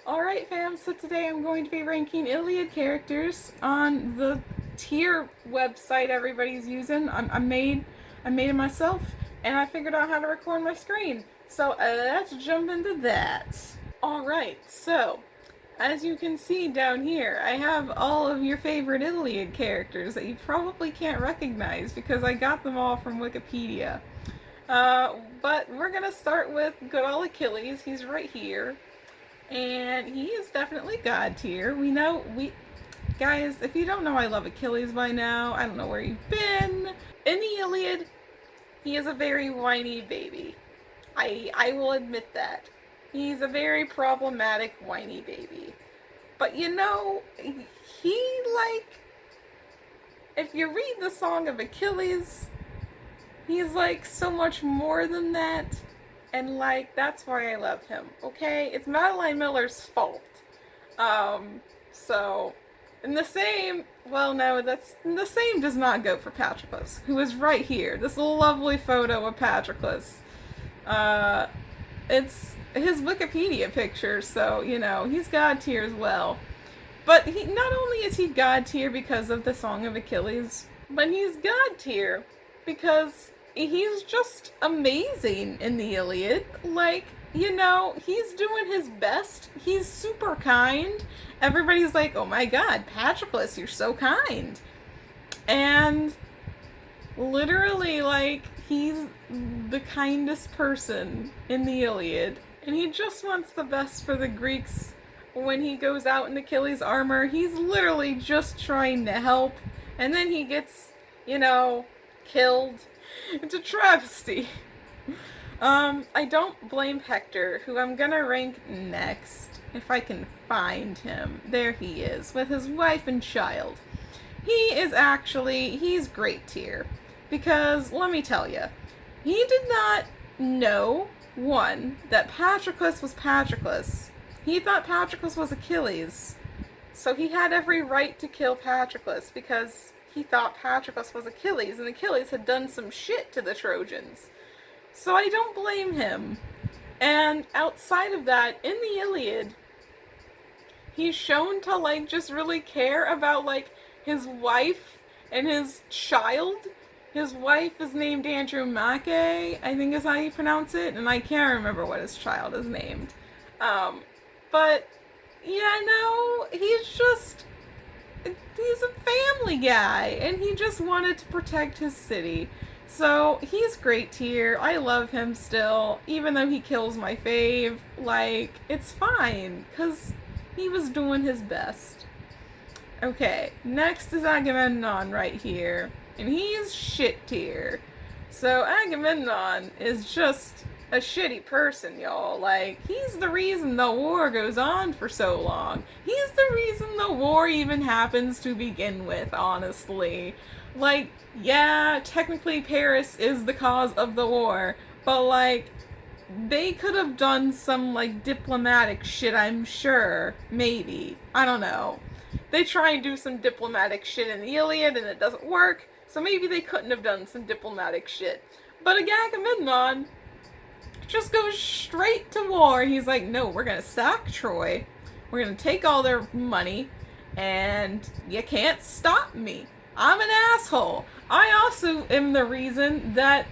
Alright fam, so today I'm going to be ranking Iliad characters on the tier website everybody's using. I made it myself, and I figured out how to record my screen. So let's jump into that. Alright, so as you can see down here, I have all of your favorite Iliad characters that you probably can't recognize because I got them all from Wikipedia. But we're gonna start with good old Achilles. He's right here. And he is definitely God tier. Guys, if you don't know I love Achilles by now, I don't know where you've been. In the Iliad, he is a very whiny baby. I will admit that. He's a very problematic whiny baby. But if you read the Song of Achilles, he's so much more than that. And that's why I love him, okay? It's Madeline Miller's fault. So, and the same does not go for Patroclus, who is right here. This lovely photo of Patroclus. It's his Wikipedia picture, so, he's God tier as well. But not only is he God tier because of the Song of Achilles, but he's God tier because he's just amazing in the Iliad. He's doing his best. He's super kind. Everybody's like, oh my god, Patroclus, you're so kind. And literally, he's the kindest person in the Iliad. And he just wants the best for the Greeks. When he goes out in Achilles' armor, he's literally just trying to help. And then he gets, killed. It's a travesty. I don't blame Hector, who I'm gonna rank next, if I can find him. There he is, with his wife and child. He's great tier. Because, let me tell you, he did not know, one, that Patroclus was Patroclus. He thought Patroclus was Achilles. So he had every right to kill Patroclus, because he thought Patroclus was Achilles, and Achilles had done some shit to the Trojans. So I don't blame him. And outside of that, in the Iliad, he's shown to, just really care about, his wife and his child. His wife is named Andromache, I think is how you pronounce it, and I can't remember what his child is named. But, he's a family guy, and he just wanted to protect his city. So, he's great tier. I love him still, even though he kills my fave. It's fine, because he was doing his best. Okay, next is Agamemnon right here, and he's shit tier. So, Agamemnon is just a shitty person, y'all. He's the reason the war goes on for so long. He's the reason the war even happens to begin with, honestly. Yeah, technically Paris is the cause of the war, but they could have done some diplomatic shit, I'm sure. Maybe. I don't know. They try and do some diplomatic shit in the Iliad and it doesn't work, so maybe they couldn't have done some diplomatic shit. But Agamemnon just goes straight to war. He's like, no, we're gonna sack Troy. We're gonna take all their money, and you can't stop me. I'm an asshole. I also am the reason that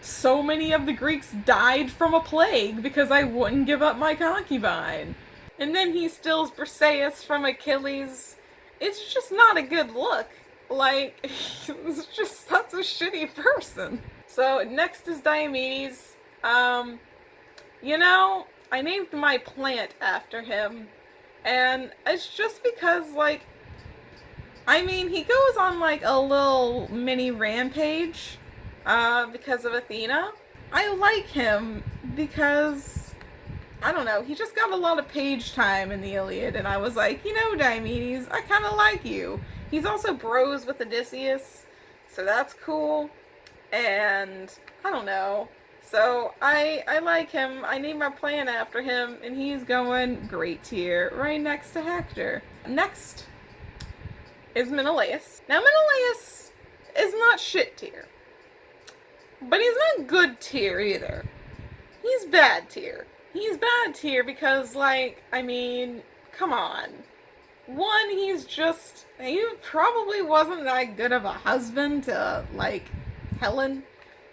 so many of the Greeks died from a plague because I wouldn't give up my concubine. And then he steals Briseis from Achilles. It's just not a good look. He's just such a shitty person. So, next is Diomedes. I named my plant after him, and it's just because, he goes on, a little mini rampage, because of Athena. I like him because, I don't know, he just got a lot of page time in the Iliad, and I was like, Diomedes, I kinda like you. He's also bros with Odysseus, so that's cool, and, I don't know. So, I like him, I named my plant after him, and he's going great tier, right next to Hector. Next is Menelaus. Now, Menelaus is not shit tier, but he's not good tier either. He's bad tier. He's bad tier because, like, I mean, come on. One, he probably wasn't that good of a husband to, like, Helen.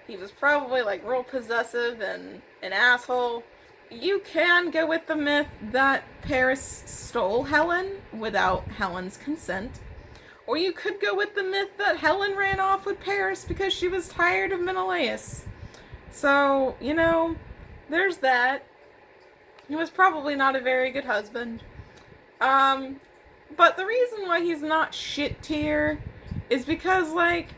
He was probably, like, real possessive and an asshole. You can go with the myth that Paris stole Helen without Helen's consent. Or you could go with the myth that Helen ran off with Paris because she was tired of Menelaus. So, there's that. He was probably not a very good husband. But the reason why he's not shit tier is because, like,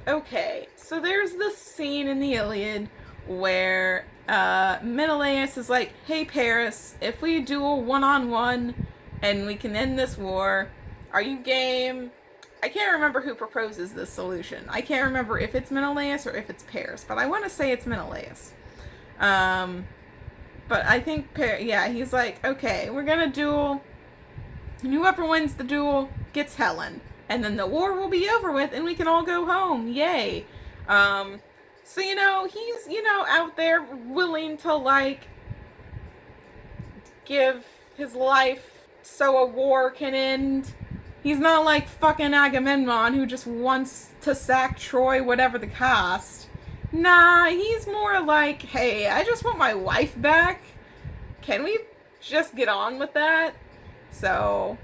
okay, so there's this scene in the Iliad where Menelaus is like, hey Paris, if we duel one-on-one and we can end this war, are you game? I can't remember who proposes this solution. I can't remember if it's Menelaus or if it's Paris, but I want to say it's Menelaus. But I think, he's like, okay, we're gonna duel, and whoever wins the duel gets Helen. And then the war will be over with and we can all go home. Yay. So, he's, out there willing to, like, give his life so a war can end. He's not like fucking Agamemnon who just wants to sack Troy whatever the cost. Nah, he's more like, hey, I just want my wife back. Can we just get on with that? So,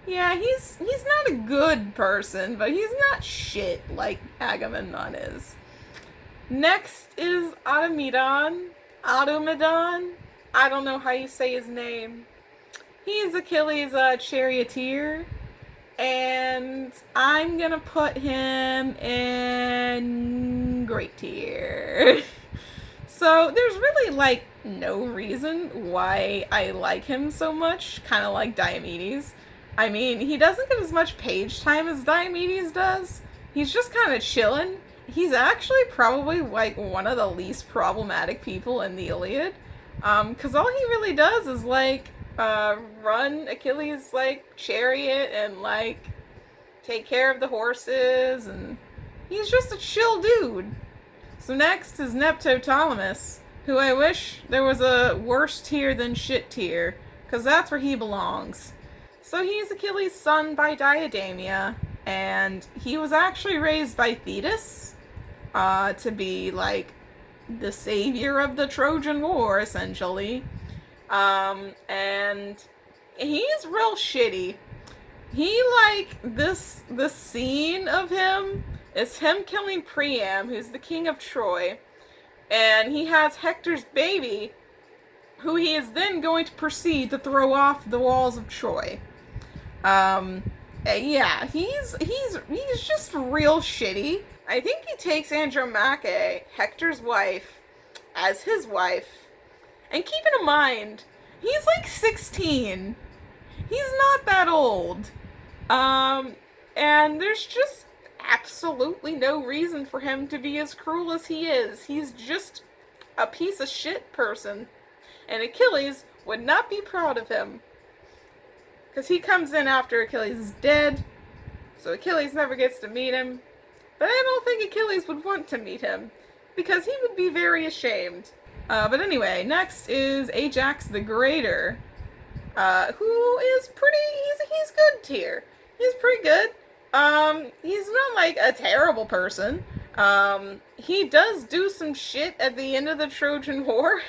yeah, he's not a good person, but he's not shit like Agamemnon is. Next is Automedon. I don't know how you say his name. He's Achilles' charioteer, and I'm gonna put him in great tier. So there's really, like, no reason why I like him so much, kind of like Diomedes. I mean, he doesn't get as much page time as Diomedes does. He's just kind of chilling. He's actually probably, like, one of the least problematic people in the Iliad. Because all he really does is, like, run Achilles' like chariot and like take care of the horses, and he's just a chill dude. So next is Nepto Thomas, who I wish there was a worse tier than shit tier, because that's where he belongs. So he's Achilles' son by Diademia, and he was actually raised by Thetis to be like the savior of the Trojan War, essentially. And he's real shitty. He, like, this scene of him is him killing Priam, who's the king of Troy, and he has Hector's baby, who he is then going to proceed to throw off the walls of Troy. Yeah, he's just real shitty. I think he takes Andromache, Hector's wife, as his wife. And keep in mind, he's like 16. He's not that old. And there's just absolutely no reason for him to be as cruel as he is. He's just a piece of shit person. And Achilles would not be proud of him. Because he comes in after Achilles is dead. So Achilles never gets to meet him. But I don't think Achilles would want to meet him. Because he would be very ashamed. But anyway, next is Ajax the Greater. Who is he's good tier. He's pretty good. He's not like a terrible person. He does do some shit at the end of the Trojan War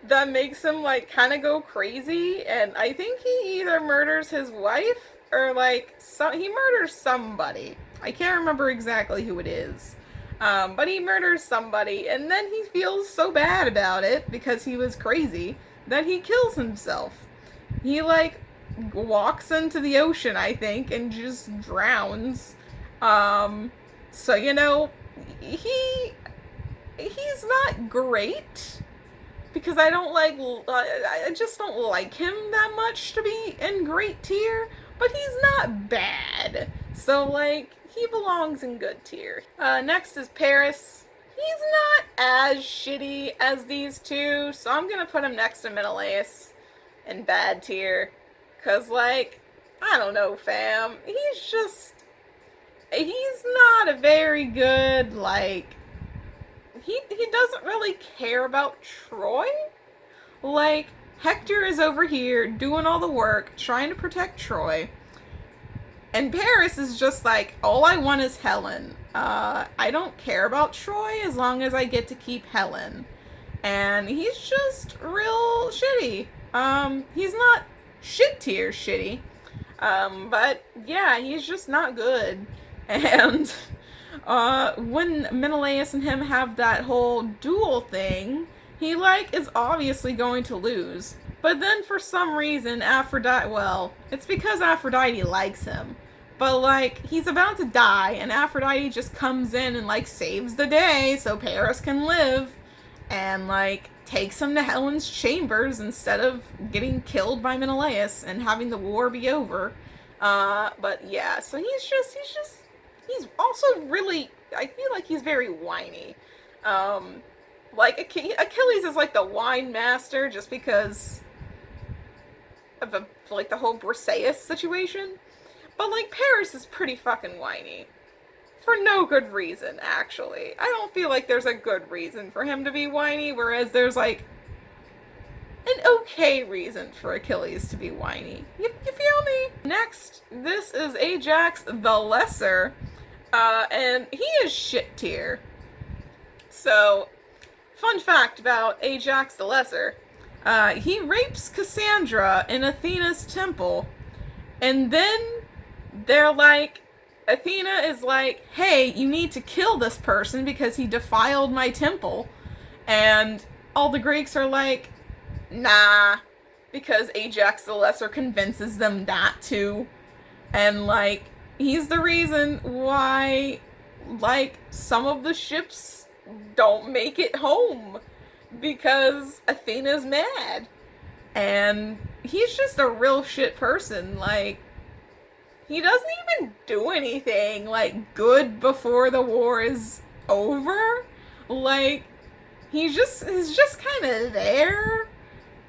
that makes him like kind of go crazy, and I think he either murders his wife or like he murders somebody. I can't remember exactly who it is. But he murders somebody, and then he feels so bad about it because he was crazy that he kills himself. He like walks into the ocean, I think, and just drowns. So he's not great because I just don't like him that much to be in great tier, but he's not bad. So like he belongs in good tier. Next is Paris. He's not as shitty as these two, so I'm gonna put him next to Menelaus in bad tier. Cause like, I don't know, fam. He's not a very good, like, he doesn't really care about Troy. Like, Hector is over here doing all the work, trying to protect Troy. And Paris is just like, all I want is Helen. I don't care about Troy as long as I get to keep Helen. And he's just real shitty. He's not shit tier shitty. But yeah, he's just not good. And when Menelaus and him have that whole duel thing, he like is obviously going to lose. But then for some reason Aphrodite, well, it's because Aphrodite likes him. But like he's about to die and Aphrodite just comes in and like saves the day so Paris can live and like takes him to Helen's chambers instead of getting killed by Menelaus and having the war be over. But yeah, so he's also really, I feel like he's very whiny. Like Achilles is like the wine master just because of like the whole Briseis situation. But like Paris is pretty fucking whiny. For no good reason, actually. I don't feel like there's a good reason for him to be whiny, whereas there's like an okay reason for Achilles to be whiny. You feel me? Next, this is Ajax the Lesser, and he is shit tier. So, fun fact about Ajax the Lesser, he rapes Cassandra in Athena's temple, and then they're like, Athena is like, hey, you need to kill this person because he defiled my temple. And all the Greeks are like, nah, because Ajax the Lesser convinces them not to. And like, he's the reason why, like, some of the ships don't make it home. Because Athena's mad. And he's just a real shit person, like, he doesn't even do anything, like, good before the war is over. Like, he's just kind of there.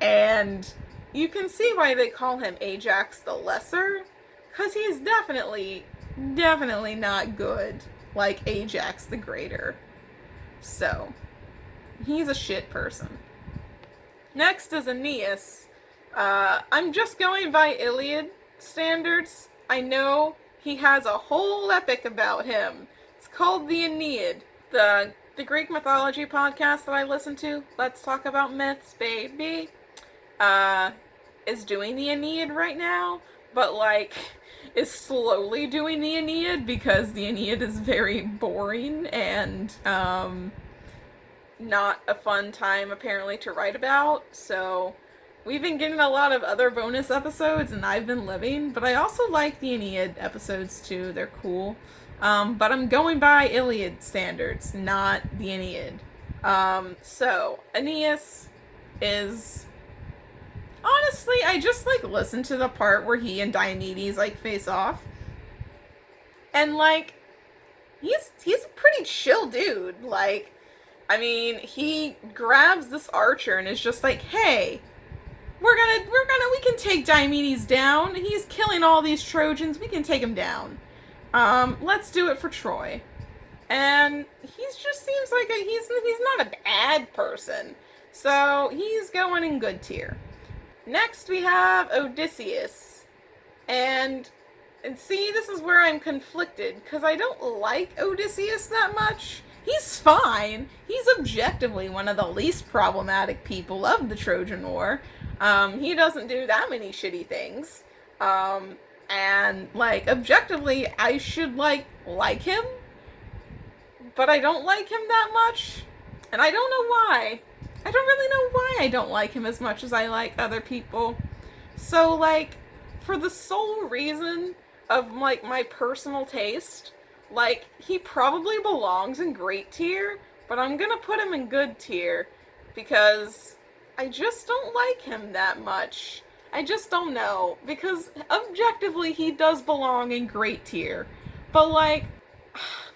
And you can see why they call him Ajax the Lesser. Because he's definitely not good like Ajax the Greater. So, he's a shit person. Next is Aeneas. I'm just going by Iliad standards. I know he has a whole epic about him. It's called the Aeneid. The Greek mythology podcast that I listen to, Let's Talk About Myths, baby, is doing the Aeneid right now, but like is slowly doing the Aeneid because the Aeneid is very boring and not a fun time apparently to write about. So we've been getting a lot of other bonus episodes, and I've been living, but I also like the Aeneid episodes too. They're cool. But I'm going by Iliad standards, not the Aeneid. So, Aeneas is... Honestly, I just, like, listened to the part where he and Diomedes, like, face off. And, like, he's a pretty chill dude. Like, I mean, he grabs this archer and is just like, hey... we can take Diomedes down. He's killing all these Trojans. We can take him down. Let's do it for Troy. And he just seems like he's not a bad person. So he's going in good tier. Next we have Odysseus. And see, this is where I'm conflicted, because I don't like Odysseus that much. He's fine. He's objectively one of the least problematic people of the Trojan War. He doesn't do that many shitty things. And, like, objectively, I should, like him. But I don't like him that much. And I don't know why. I don't really know why I don't like him as much as I like other people. So, like, for the sole reason of, like, my personal taste, like, he probably belongs in great tier, but I'm gonna put him in good tier, because I just don't like him that much. I just don't know, because objectively he does belong in great tier. But, like,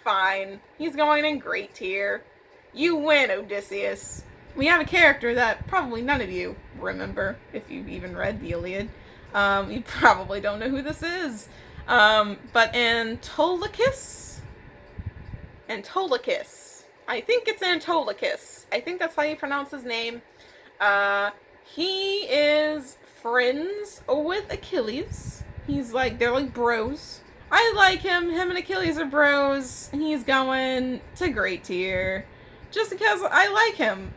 fine, he's going in great tier. You win, Odysseus. We have a character that probably none of you remember, if you've even read the Iliad. You probably don't know who this is. But Antiochus? I think it's Antiochus. I think that's how you pronounce his name. He is friends with Achilles. They're like bros. I like him. Him and Achilles are bros. He's going to great tier. Just because I like him.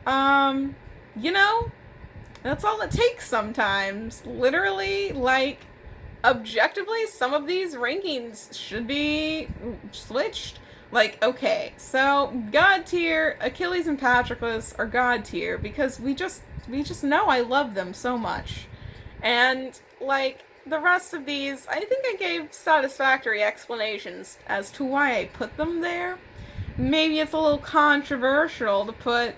You know, that's all it takes sometimes. Literally, like, objectively, some of these rankings should be switched. Like, okay, so God tier, Achilles and Patroclus are God tier because we just know I love them so much. And, like, the rest of these, I think I gave satisfactory explanations as to why I put them there. Maybe it's a little controversial to put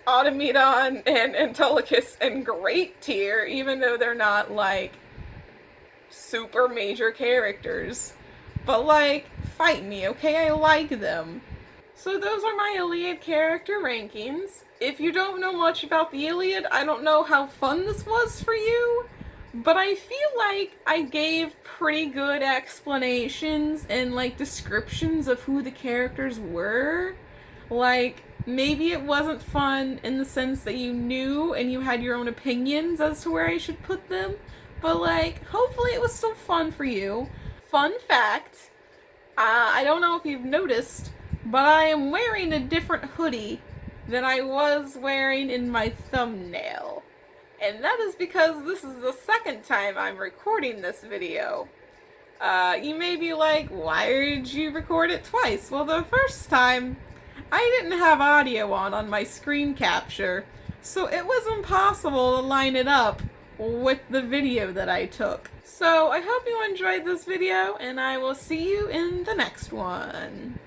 Agamemnon and Antilochus in great tier, even though they're not, like, super major characters. But, like, fight me, okay? I like them. So those are my Iliad character rankings. If you don't know much about the Iliad, I don't know how fun this was for you, but I feel like I gave pretty good explanations and, like, descriptions of who the characters were. Like, maybe it wasn't fun in the sense that you knew and you had your own opinions as to where I should put them, but, like, hopefully it was still fun for you. Fun fact, I don't know if you've noticed, but I am wearing a different hoodie than I was wearing in my thumbnail. And that is because this is the second time I'm recording this video. You may be like, why did you record it twice? Well, the first time, I didn't have audio on my screen capture, so it was impossible to line it up with the video that I took. So I hope you enjoyed this video, and I will see you in the next one.